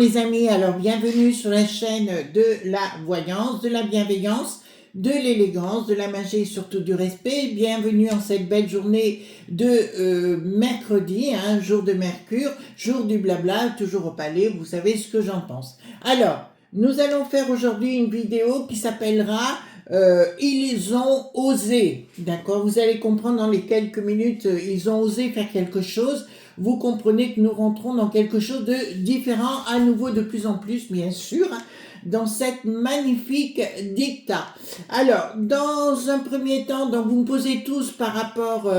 mes amis, alors bienvenue sur la chaîne de la voyance, de la bienveillance, de l'élégance, de la magie et surtout du respect. Bienvenue en cette belle journée de mercredi, jour de Mercure, jour du blabla, toujours au palais, vous savez ce que j'en pense. Alors, nous allons faire aujourd'hui une vidéo qui s'appellera ils ont osé, d'accord? Vous allez comprendre dans les quelques minutes, ils ont osé faire quelque chose. Vous comprenez que nous rentrons dans quelque chose de différent, à nouveau de plus en plus, bien sûr, dans cette magnifique dicta. Alors, dans un premier temps, donc vous me posez tous par rapport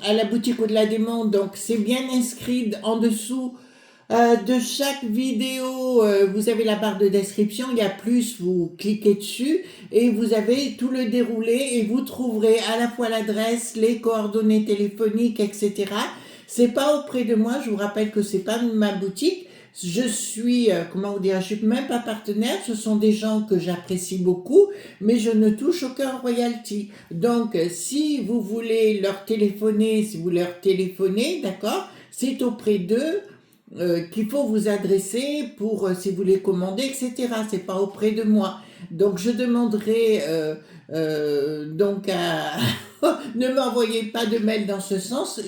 à la boutique au-delà des mondes, donc c'est bien inscrit en dessous de chaque vidéo, vous avez la barre de description, il y a plus, vous cliquez dessus et vous avez tout le déroulé et vous trouverez à la fois l'adresse, les coordonnées téléphoniques, etc. C'est pas auprès de moi, je vous rappelle que c'est pas ma boutique. Je suis, comment vous dire, je suis même pas partenaire, ce sont des gens que j'apprécie beaucoup, mais je ne touche aucun royalty. Donc, si vous voulez leur téléphoner, d'accord, c'est auprès d'eux qu'il faut vous adresser pour, si vous voulez commander, etc. C'est pas auprès de moi. Donc, je demanderai, donc à... ne m'envoyez pas de mail dans ce sens,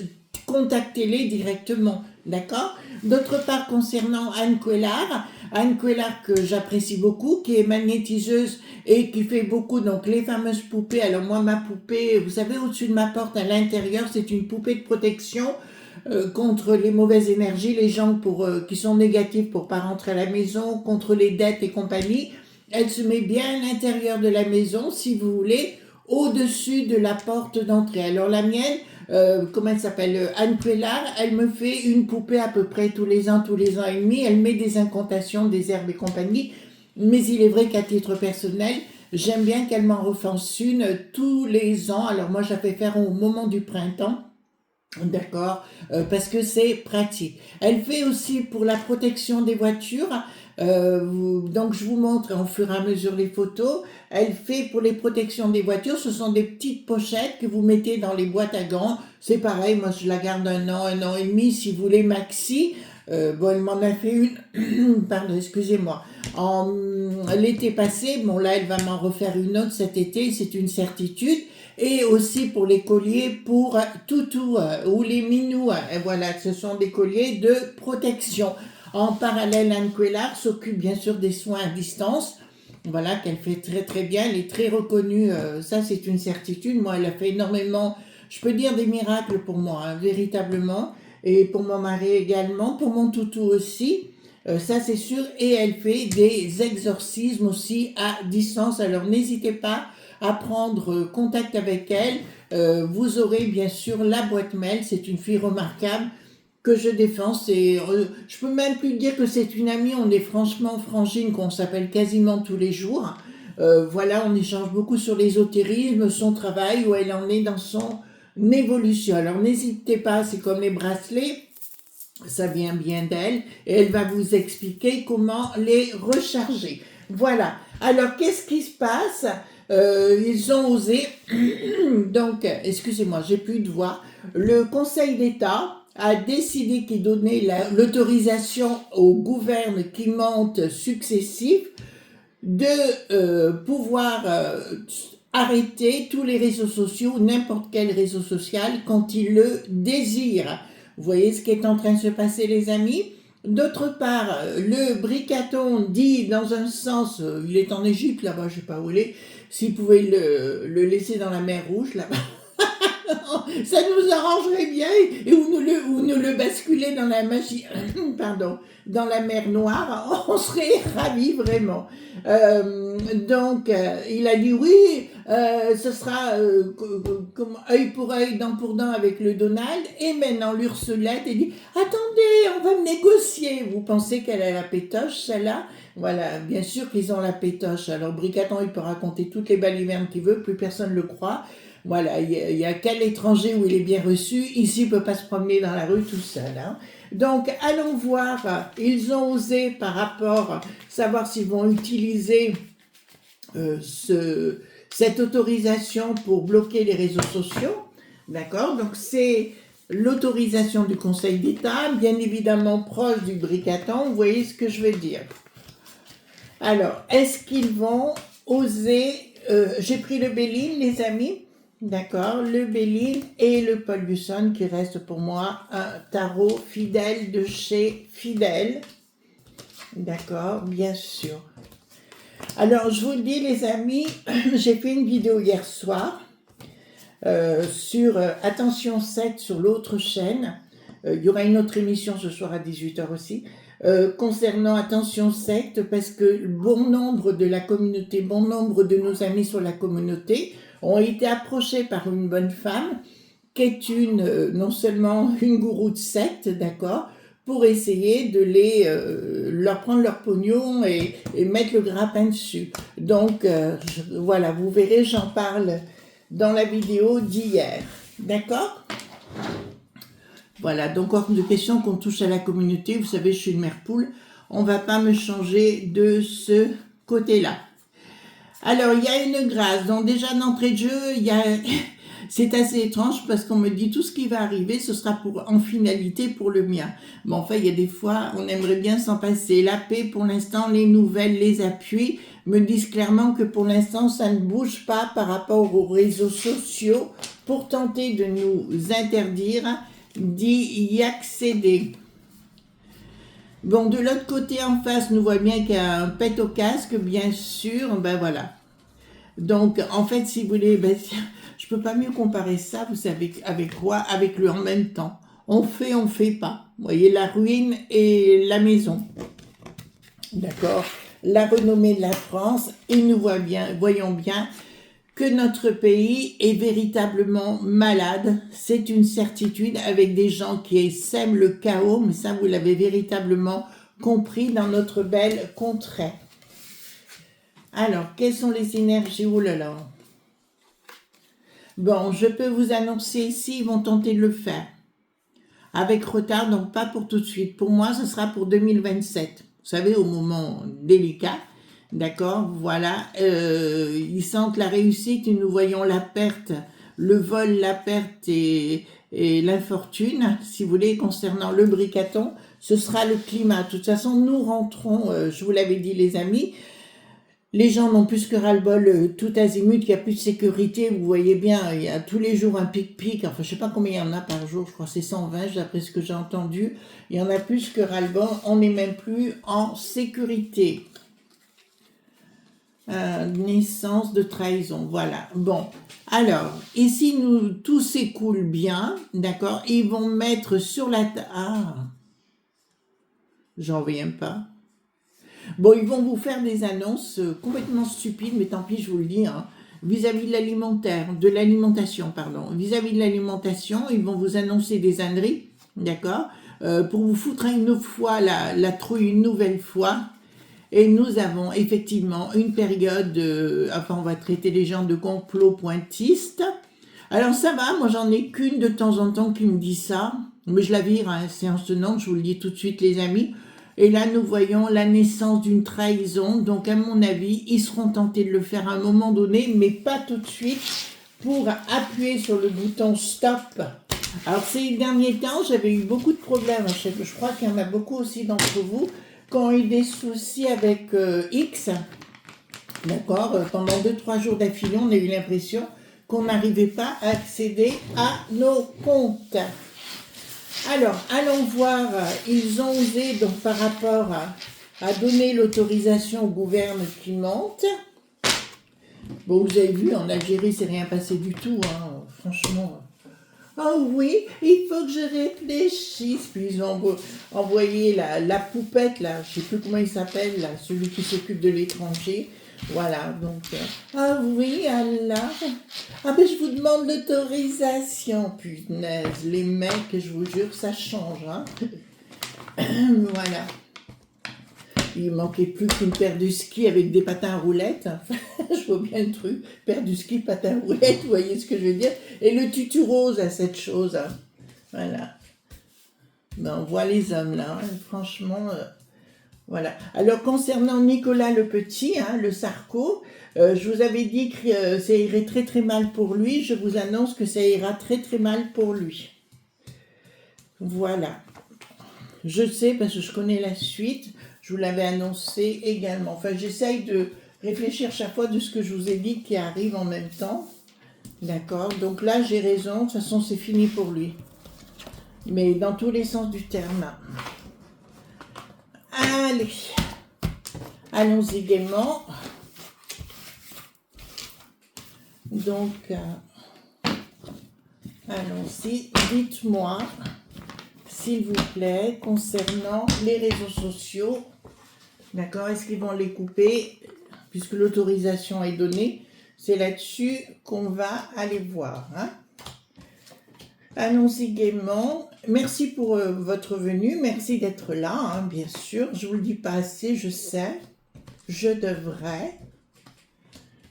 contactez-les directement, d'accord? D'autre part, concernant Anne Couellard que j'apprécie beaucoup, qui est magnétiseuse et qui fait beaucoup, donc les fameuses poupées. Alors moi, ma poupée, vous savez, au-dessus de ma porte, à l'intérieur, c'est une poupée de protection contre les mauvaises énergies, les gens qui sont négatifs pour pas rentrer à la maison, contre les dettes et compagnie. Elle se met bien à l'intérieur de la maison, si vous voulez, au-dessus de la porte d'entrée. Alors la mienne, comment elle s'appelle, Anne Couellard, elle me fait une poupée à peu près tous les ans et demi. Elle met des incantations, des herbes et compagnie. Mais il est vrai qu'à titre personnel, j'aime bien qu'elle m'en refasse une tous les ans. Alors moi, je la fais faire au moment du printemps. D'accord, parce que c'est pratique. Elle fait aussi pour la protection des voitures. Donc je vous montre au fur et à mesure les photos. Elle fait pour les protections des voitures. Ce sont des petites pochettes que vous mettez dans les boîtes à gants. C'est pareil, moi je la garde un an et demi si vous voulez maxi. Bon, elle m'en a fait une, pardon, excusez-moi, en l'été passé. Bon là, elle va m'en refaire une autre cet été, c'est une certitude. Et aussi pour les colliers pour toutou ou les minous, voilà, ce sont des colliers de protection. En parallèle, Anne Couellard s'occupe bien sûr des soins à distance, voilà, qu'elle fait très très bien, elle est très reconnue, ça c'est une certitude. Moi, elle a fait énormément, je peux dire des miracles pour moi, véritablement, et pour mon mari également, pour mon toutou aussi. Ça c'est sûr, et elle fait des exorcismes aussi à distance, alors n'hésitez pas à prendre contact avec elle. Vous aurez bien sûr la boîte mail, c'est une fille remarquable que je défends. Je peux même plus dire que c'est une amie, on est franchement frangine, qu'on s'appelle quasiment tous les jours. Voilà, on échange beaucoup sur l'ésotérisme, son travail, où elle en est dans son évolution. Alors n'hésitez pas, c'est comme les bracelets, ça vient bien d'elle, et elle va vous expliquer comment les recharger. Voilà. Alors, qu'est-ce qui se passe? Ils ont osé, donc, excusez-moi, j'ai plus de voix. Le Conseil d'État a décidé qu'il donnait l'autorisation aux gouvernements qui montent successifs de pouvoir arrêter tous les réseaux sociaux, n'importe quel réseau social, quand ils le désirent. Vous voyez ce qui est en train de se passer, les amis? D'autre part, le Bricaton dit dans un sens, il est en Égypte là-bas, je sais pas où il est, s'il pouvait le laisser dans la mer Rouge là-bas, ça nous arrangerait bien, et ou nous le basculer dans la magie, pardon, dans la mer Noire, on serait ravis vraiment. Donc, il a dit oui, ce sera œil pour œil, dent pour dent avec le Donald, et maintenant l'Ursulette, elle dit attendez, on va négocier. Vous pensez qu'elle a la pétoche, celle-là? Voilà, bien sûr qu'ils ont la pétoche. Alors Bricaton, il peut raconter toutes les balivernes qu'il veut, plus personne ne le croit. Voilà, il y a qu'à l'étranger où il est bien reçu. Ici, il ne peut pas se promener dans la rue tout seul. Donc, allons voir. Ils ont osé par rapport, savoir s'ils vont utiliser cette autorisation pour bloquer les réseaux sociaux. D'accord? Donc, c'est l'autorisation du Conseil d'État, bien évidemment proche du bricaton, vous voyez ce que je veux dire. Alors, est-ce qu'ils vont oser... j'ai pris le Béline, les amis, d'accord, le Béline et le Paul Gusson qui reste pour moi un tarot fidèle de chez Fidèle, d'accord, bien sûr. Alors, je vous le dis, les amis, j'ai fait une vidéo hier soir sur Attention 7 sur l'autre chaîne. Il y aura une autre émission ce soir à 18h aussi. Concernant Attention secte, parce que bon nombre de la communauté, bon nombre de nos amis sur la communauté ont été approchés par une bonne femme qui est non seulement une gourou de secte, d'accord, pour essayer de leur prendre leur pognon et mettre le grappin dessus. Donc voilà, vous verrez, j'en parle dans la vidéo d'hier, d'accord ? Voilà, donc hors de question qu'on touche à la communauté. Vous savez, je suis une mère poule. On ne va pas me changer de ce côté-là. Alors, il y a une grâce. Donc déjà, d'entrée de jeu, c'est assez étrange parce qu'on me dit tout ce qui va arriver, ce sera en finalité pour le mien. Bon, enfin, il y a des fois, on aimerait bien s'en passer. La paix, pour l'instant, les nouvelles, les appuis me disent clairement que pour l'instant, ça ne bouge pas par rapport aux réseaux sociaux pour tenter de nous interdire d'y accéder. Bon, de l'autre côté, en face, nous voit bien qu'il y a un pet au casque, bien sûr, ben voilà. Donc, en fait, si vous voulez, ben, je peux pas mieux comparer ça, vous savez, avec quoi? Avec le en même temps. On fait pas. Vous voyez, la ruine et la maison. D'accord? La renommée de la France, et nous voyons bien que notre pays est véritablement malade, c'est une certitude, avec des gens qui sèment le chaos, mais ça vous l'avez véritablement compris dans notre belle contrée. Alors, quelles sont les énergies? Oh là là. Bon, je peux vous annoncer ici, ils vont tenter de le faire. Avec retard, donc pas pour tout de suite. Pour moi, ce sera pour 2027. Vous savez, au moment délicat. D'accord, voilà, ils sentent la réussite et nous voyons la perte, le vol, la perte et l'infortune, si vous voulez, concernant le bricaton, ce sera le climat. De toute façon, nous rentrons, je vous l'avais dit les amis, les gens n'ont plus que ras-le-bol, tout azimut, il n'y a plus de sécurité, vous voyez bien, il y a tous les jours un pic-pic, enfin je sais pas combien il y en a par jour, je crois que c'est 120 d'après ce que j'ai entendu, il y en a plus que ras-le-bol, on n'est même plus en sécurité. Naissance de trahison, voilà. Bon, alors, ici, tout s'écoule bien, d'accord. Ils vont mettre sur la table... Ah, j'en reviens pas. Bon, ils vont vous faire des annonces complètement stupides, mais tant pis, je vous le dis, hein, vis-à-vis de l'alimentation, pardon. Vis-à-vis de l'alimentation, ils vont vous annoncer des âneries, d'accord, pour vous foutre une autre fois la trouille une nouvelle fois. Et nous avons effectivement une période, enfin on va traiter les gens de complot pointiste. Alors ça va, moi j'en ai qu'une de temps en temps qui me dit ça, mais je la vire à séance tenante, je vous le dis tout de suite les amis. Et là nous voyons la naissance d'une trahison, donc à mon avis, ils seront tentés de le faire à un moment donné, mais pas tout de suite, pour appuyer sur le bouton stop. Alors ces derniers temps, j'avais eu beaucoup de problèmes, je crois qu'il y en a beaucoup aussi d'entre vous, qui ont eu des soucis avec X, d'accord, pendant 2-3 jours d'affilée, on a eu l'impression qu'on n'arrivait pas à accéder à nos comptes. Alors, allons voir, ils ont osé, donc par rapport à donner l'autorisation au gouvernement qui monte. Bon, vous avez vu, en Algérie, c'est rien passé du tout, hein, franchement. Oh oui, il faut que je réfléchisse. Puis ils ont envoyé la poupette, là, je ne sais plus comment il s'appelle, là, celui qui s'occupe de l'étranger. Voilà, donc... ah oui, alors... Ah ben je vous demande l'autorisation, punaise. Les mecs, je vous jure, ça change, hein. Voilà. Il manquait plus qu'une paire de skis avec des patins à roulettes. Je vois bien le truc. Paire de skis, patins à roulettes, vous voyez ce que je veux dire. Et le tutu rose à cette chose. Hein. Voilà. Ben, on voit les hommes là. Hein. Franchement, voilà. Alors, concernant Nicolas le Petit, hein, le Sarko, je vous avais dit que ça irait très très mal pour lui. Je vous annonce que ça ira très très mal pour lui. Voilà. Je sais parce que je connais la suite. Je vous l'avais annoncé également. Enfin, j'essaye de réfléchir chaque fois de ce que je vous ai dit qui arrive en même temps. D'accord? Donc là, j'ai raison. De toute façon, c'est fini pour lui. Mais dans tous les sens du terme. Allez. Allons-y gaiement. Donc, allons-y. Dites-moi, s'il vous plaît, concernant les réseaux sociaux. D'accord? Est-ce qu'ils vont les couper? Puisque l'autorisation est donnée. C'est là-dessus qu'on va aller voir. Hein? Allons-y gaiement. Merci pour votre venue. Merci d'être là, hein, bien sûr. Je ne vous le dis pas assez, je sais. Je devrais.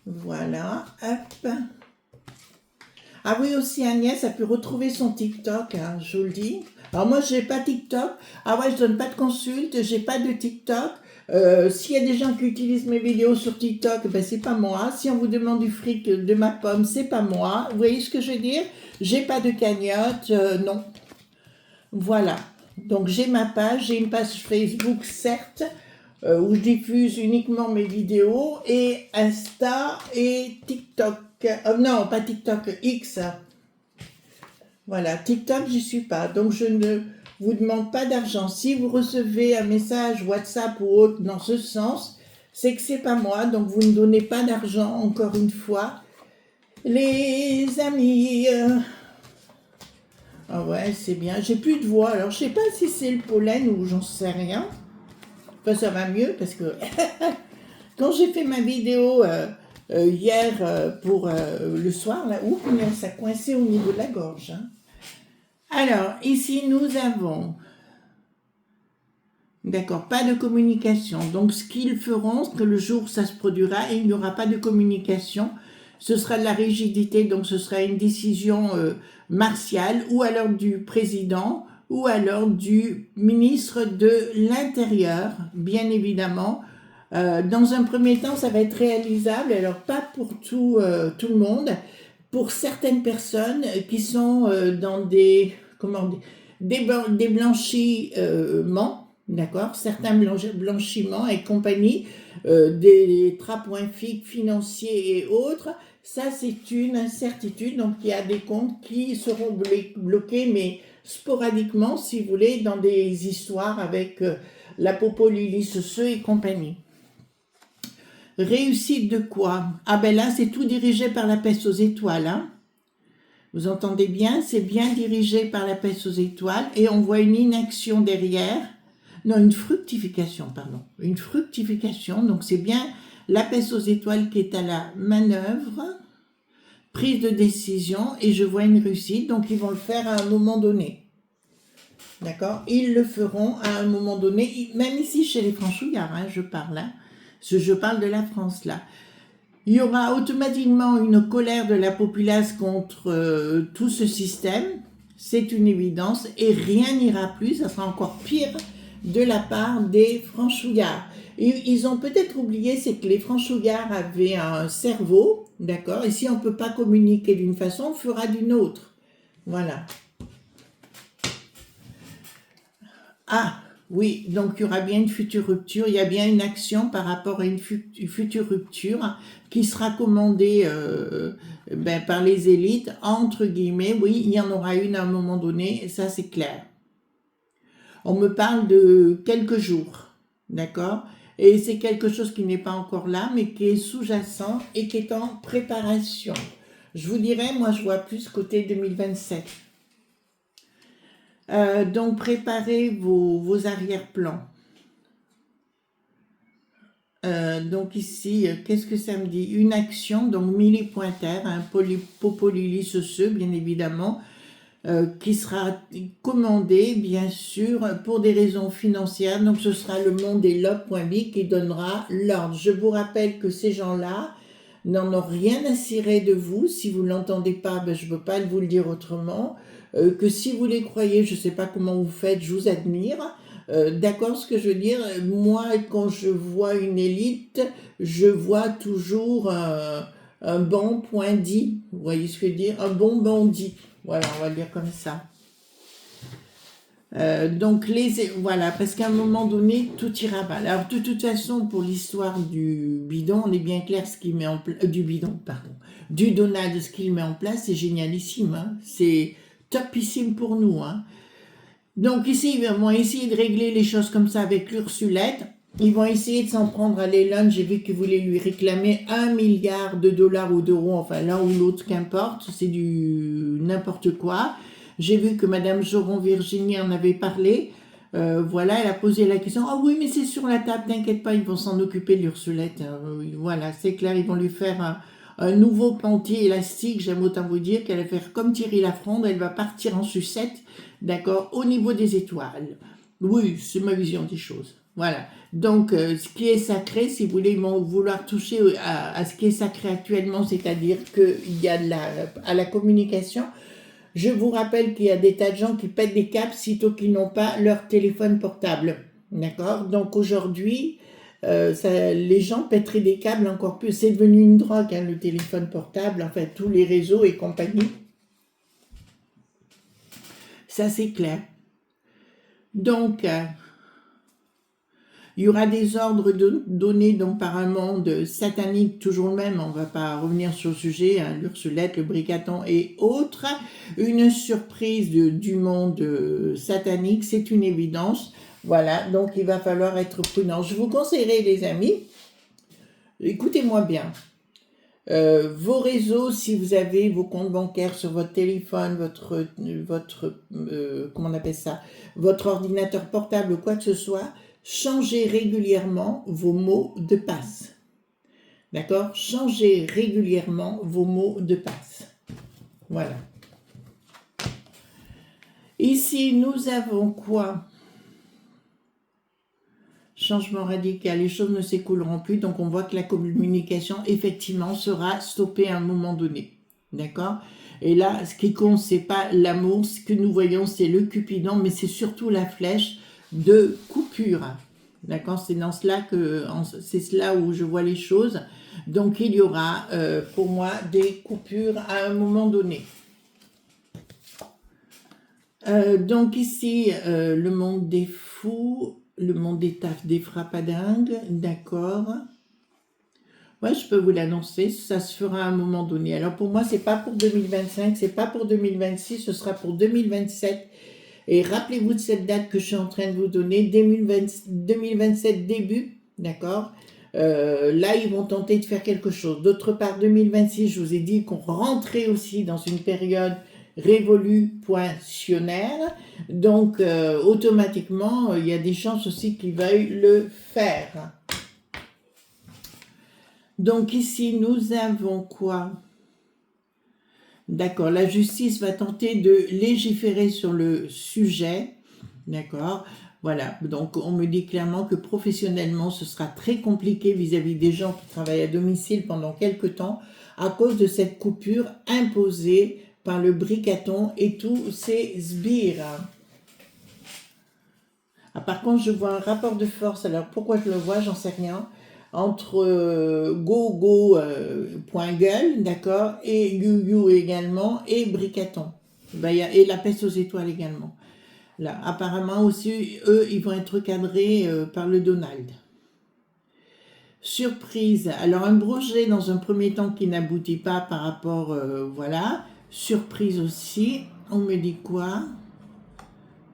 Voilà. Hop. Ah oui, aussi Agnès a pu retrouver son TikTok, hein, je vous le dis. Alors moi, je n'ai pas TikTok. Ah ouais, je donne pas de consulte. J'ai pas de TikTok. S'il y a des gens qui utilisent mes vidéos sur TikTok, ben c'est pas moi. Si on vous demande du fric de ma pomme, c'est pas moi. Vous voyez ce que je veux dire? J'ai pas de cagnotte, non. Voilà. Donc j'ai ma page, j'ai une page Facebook, certes, où je diffuse uniquement mes vidéos, et Insta et TikTok. Non, pas TikTok, X. Voilà, TikTok, j'y suis pas. Donc je ne vous demande pas d'argent. Si vous recevez un message WhatsApp ou autre dans ce sens, c'est que c'est pas moi. Donc vous ne donnez pas d'argent, encore une fois. Les amis. Ah ouais, c'est bien. J'ai plus de voix. Alors je sais pas si c'est le pollen ou j'en sais rien. Enfin, ça va mieux parce que quand j'ai fait ma vidéo hier pour le soir, là, ça coinçait au niveau de la gorge. Hein. Alors, ici, nous avons, d'accord, pas de communication. Donc, ce qu'ils feront, que le jour où ça se produira, il n'y aura pas de communication. Ce sera de la rigidité, donc ce sera une décision martiale, ou alors du président, ou alors du ministre de l'Intérieur, bien évidemment. Dans un premier temps, ça va être réalisable, alors pas pour tout le monde, pour certaines personnes qui sont dans des, comment dire, des blanchiments, d'accord, certains blanchiments et compagnie, des trapoints financiers et autres, ça c'est une incertitude, donc il y a des comptes qui seront bloqués, mais sporadiquement, si vous voulez, dans des histoires avec la Popo Lily Ceux et compagnie. Réussite de quoi? Ah ben là, c'est tout dirigé par la peste aux étoiles. Hein? Vous entendez bien? C'est bien dirigé par la peste aux étoiles et on voit une inaction derrière. Non, une fructification, pardon. Une fructification, donc c'est bien la peste aux étoiles qui est à la manœuvre, prise de décision, et je vois une réussite, donc ils vont le faire à un moment donné. D'accord? Ils le feront à un moment donné, même ici chez les franchouillards, hein, je parle, hein. Je parle de la France là. Il y aura automatiquement une colère de la populace contre tout ce système, c'est une évidence, et rien n'ira plus, ça sera encore pire de la part des franchouillards. Et ils ont peut-être oublié, c'est que les franchouillards avaient un cerveau, d'accord, et si on ne peut pas communiquer d'une façon, on fera d'une autre. Voilà. Ah, oui, donc il y aura bien une future rupture, il y a bien une action par rapport à une future rupture qui sera commandée par les élites, entre guillemets, oui, il y en aura une à un moment donné, ça c'est clair. On me parle de quelques jours, d'accord? Et c'est quelque chose qui n'est pas encore là, mais qui est sous-jacent et qui est en préparation. Je vous dirais, moi je vois plus côté 2027. Donc préparez vos arrière-plans. Donc ici, qu'est-ce que ça me dit? Une action, donc millipointaire, un popoliliceux, bien évidemment, qui sera commandé, bien sûr, pour des raisons financières. Donc ce sera le monde et l'op.bi qui donnera l'ordre. Je vous rappelle que ces gens-là n'en ont rien à cirer de vous. Si vous ne l'entendez pas, ben, je ne peux pas vous le dire autrement. Que si vous les croyez, je ne sais pas comment vous faites, je vous admire. D'accord, ce que je veux dire, moi, quand je vois une élite, je vois toujours un bon point dit. Vous voyez ce que je veux dire? Un bon bandit. Voilà, on va le dire comme ça. Donc, voilà, parce qu'à un moment donné, tout ira mal. Alors, de toute façon, pour l'histoire du bidon, on est bien clair ce qu'il met en place, du bidon, pardon, du Donald, ce qu'il met en place, c'est génialissime, hein. C'est topissime pour nous, hein. Donc, ici, ils vont essayer de régler les choses comme ça avec l'Ursulette. Ils vont essayer de s'en prendre à Elon. J'ai vu qu'ils voulaient lui réclamer 1 milliard de dollars ou d'euros, enfin l'un ou l'autre, qu'importe, c'est du n'importe quoi. J'ai vu que Madame Joron-Virginie en avait parlé. Voilà, elle a posé la question. Ah oui, mais c'est sur la table, t'inquiète pas, ils vont s'en occuper de l'Ursulette. Voilà, c'est clair, ils vont lui faire un nouveau pantier élastique. J'aime autant vous dire qu'elle va faire comme Thierry Lafronde, elle va partir en sucette, d'accord, au niveau des étoiles. Oui, c'est ma vision des choses. Voilà. Donc, ce qui est sacré, si vous voulez, ils vont vouloir toucher à ce qui est sacré actuellement, c'est-à-dire qu'il y a à la communication. Je vous rappelle qu'il y a des tas de gens qui pètent des câbles sitôt qu'ils n'ont pas leur téléphone portable. D'accord? Donc aujourd'hui, les gens pèteraient des câbles encore plus. C'est devenu une drogue, hein, le téléphone portable, enfin tous les réseaux et compagnie. Ça, c'est clair. Donc, il y aura des ordres donnés donc par un monde satanique, toujours le même, on ne va pas revenir sur le sujet, hein, l'Ursulette, le Bricaton et autres. Une surprise du monde satanique, c'est une évidence. Voilà, donc il va falloir être prudent. Je vous conseillerais, les amis, écoutez-moi bien. Vos réseaux, si vous avez vos comptes bancaires sur votre téléphone, comment on appelle ça, votre ordinateur portable ou quoi que ce soit, changez régulièrement vos mots de passe. D'accord? Changez régulièrement vos mots de passe. Voilà. Ici, nous avons quoi? Changement radical, les choses ne s'écouleront plus, donc on voit que la communication, effectivement, sera stoppée à un moment donné. D'accord? Et là, ce qui compte, c'est pas l'amour, ce que nous voyons, c'est le Cupidon, mais c'est surtout la flèche de coupure. D'accord? C'est là où je vois les choses. Donc, il y aura, pour moi, des coupures à un moment donné. Donc ici, le monde des fous, le monde des frappadingues, d'accord. Ouais, je peux vous l'annoncer, ça se fera à un moment donné. Alors pour moi, c'est pas pour 2025, c'est pas pour 2026, ce sera pour 2027. Et rappelez-vous de cette date que je suis en train de vous donner, 2027 début, d'accord. Là, ils vont tenter de faire quelque chose. D'autre part, 2026, je vous ai dit qu'on rentrait aussi dans une période révolutionnaire. Donc, automatiquement, il y a des chances aussi qu'ils veuillent le faire. Donc ici, nous avons quoi? D'accord, la justice va tenter de légiférer sur le sujet. D'accord, voilà. Donc, on me dit clairement que professionnellement, ce sera très compliqué vis-à-vis des gens qui travaillent à domicile pendant quelque temps à cause de cette coupure imposée par le Bricaton et tous ces sbires. Ah, par contre, je vois un rapport de force. Alors, pourquoi je le vois, j'en sais rien. Entre gogo.gueule, d'accord, et you également, et Bricaton. Ben, et la peste aux étoiles également. Là, apparemment aussi, eux, ils vont être cadrés par le Donald. Surprise. Alors, un projet dans un premier temps qui n'aboutit pas par rapport, voilà. Surprise aussi. On me dit quoi?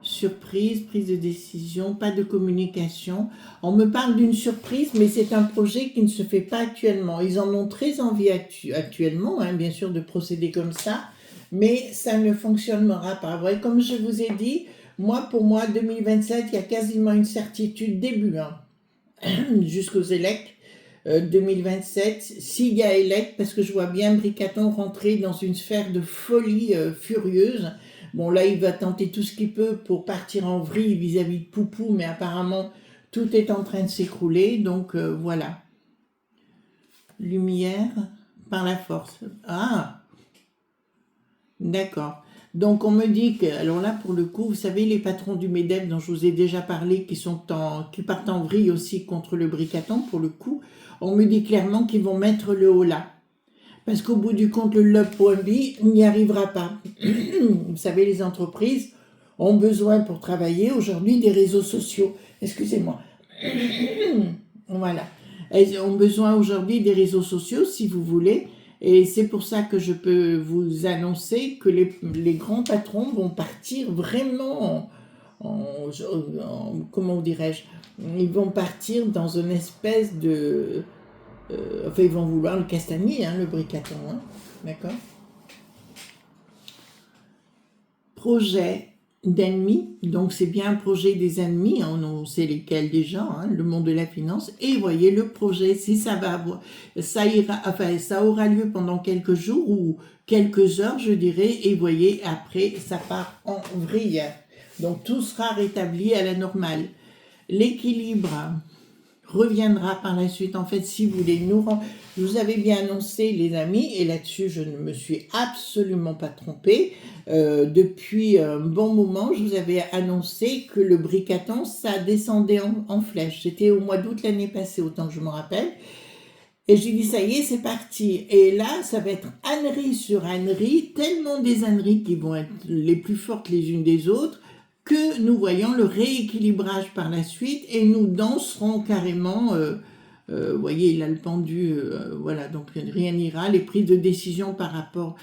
Surprise, prise de décision, pas de communication. On me parle d'une surprise, mais c'est un projet qui ne se fait pas actuellement. Ils en ont très envie actuellement, hein, bien sûr, de procéder comme ça, mais ça ne fonctionnera pas. Vous voyez, comme je vous ai dit, pour moi, 2027, il y a quasiment une certitude début, hein, jusqu'aux élects. 2027, s'il y a élect, parce que je vois bien Bricaton rentrer dans une sphère de folie furieuse. Bon, là, il va tenter tout ce qu'il peut pour partir en vrille vis-à-vis de Poupou, mais apparemment, tout est en train de s'écrouler, donc voilà. Lumière par la force. Ah, d'accord. Donc, on me dit que, alors là, pour le coup, vous savez, les patrons du MEDEF dont je vous ai déjà parlé, qui partent en vrille aussi contre le Bricaton, pour le coup, on me dit clairement qu'ils vont mettre le haut là. Parce qu'au bout du compte, le love.be n'y arrivera pas. Vous savez, les entreprises, ont besoin pour travailler aujourd'hui des réseaux sociaux. Excusez-moi. Voilà. Elles ont besoin aujourd'hui des réseaux sociaux, si vous voulez. Et c'est pour ça que je peux vous annoncer que les grands patrons vont partir vraiment comment dirais-je, ils vont partir dans une espèce de... enfin, ils vont vouloir le castagner, hein, le bricaton, hein, d'accord. Projet d'ennemis, donc c'est bien un projet des ennemis, hein, on sait lesquels déjà, hein, le monde de la finance, et voyez le projet, si ça va avoir, ça ira, enfin ça aura lieu pendant quelques jours ou quelques heures je dirais, et voyez après ça part en vrille, donc tout sera rétabli à la normale. L'équilibre reviendra par la suite. En fait, si vous voulez je vous avais bien annoncé, les amis, et là-dessus, je ne me suis absolument pas trompée. Depuis un bon moment, je vous avais annoncé que le bricaton, ça descendait en flèche. C'était au mois d'août l'année passée, autant que je me rappelle. Et j'ai dit, ça y est, c'est parti. Et là, ça va être ânerie sur ânerie, tellement des âneries qui vont être les plus fortes les unes des autres, que nous voyons le rééquilibrage par la suite et nous danserons carrément, vous voyez, il a le pendu, voilà, donc rien n'ira, les prises de décision par rapport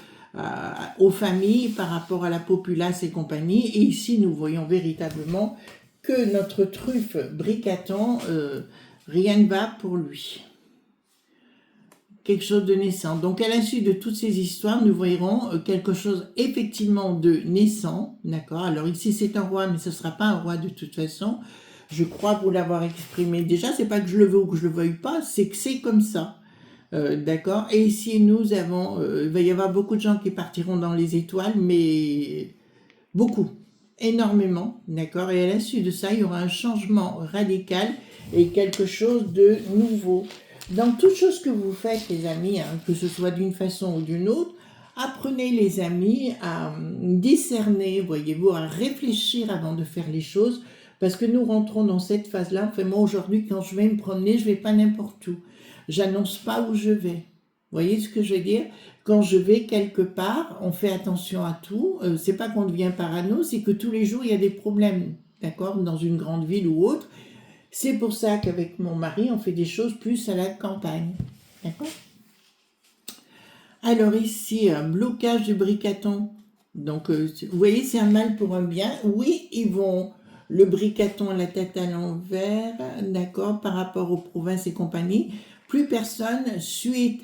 aux familles, par rapport à la populace et compagnie, et ici nous voyons véritablement que notre truffe bricaton, rien ne va pour lui. Quelque chose de naissant. Donc, à l'insu de toutes ces histoires, nous verrons quelque chose effectivement de naissant, d'accord. Alors ici, c'est un roi, mais ce ne sera pas un roi de toute façon. Je crois vous l'avoir exprimé déjà. C'est pas que je le veux ou que je le veuille pas, c'est que c'est comme ça, d'accord. Et ici, nous avons, il va y avoir beaucoup de gens qui partiront dans les étoiles, mais beaucoup, énormément, d'accord. Et à l'insu de ça, il y aura un changement radical et quelque chose de nouveau. Dans toute chose que vous faites, les amis, hein, que ce soit d'une façon ou d'une autre, apprenez, les amis, à discerner, voyez-vous, à réfléchir avant de faire les choses, parce que nous rentrons dans cette phase-là. Enfin, moi, aujourd'hui, quand je vais me promener, je ne vais pas n'importe où. J'annonce pas où je vais. Vous voyez ce que je veux dire? Quand je vais quelque part, on fait attention à tout. C'est pas qu'on devient parano, c'est que tous les jours, il y a des problèmes, d'accord, dans une grande ville ou autre. C'est pour ça qu'avec mon mari, on fait des choses plus à la campagne. D'accord? Alors ici, un blocage du bricaton. Donc, vous voyez, c'est un mal pour un bien. Oui, ils vont... Le bricaton, la tête à l'envers, d'accord, par rapport aux provinces et compagnie. Plus personne, suite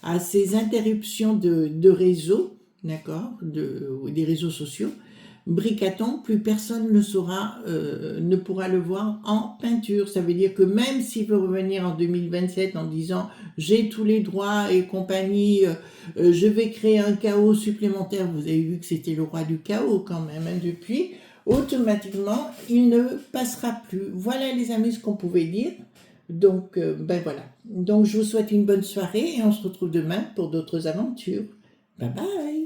à ces interruptions de réseau, d'accord, des réseaux sociaux, bricaton, plus personne ne saura, ne pourra le voir en peinture. Ça veut dire que même s'il veut revenir en 2027 en disant j'ai tous les droits et compagnie, je vais créer un chaos supplémentaire, vous avez vu que c'était le roi du chaos quand même, hein, depuis, automatiquement il ne passera plus. Voilà les amis ce qu'on pouvait dire. Donc ben voilà. Donc je vous souhaite une bonne soirée et on se retrouve demain pour d'autres aventures. Bye bye.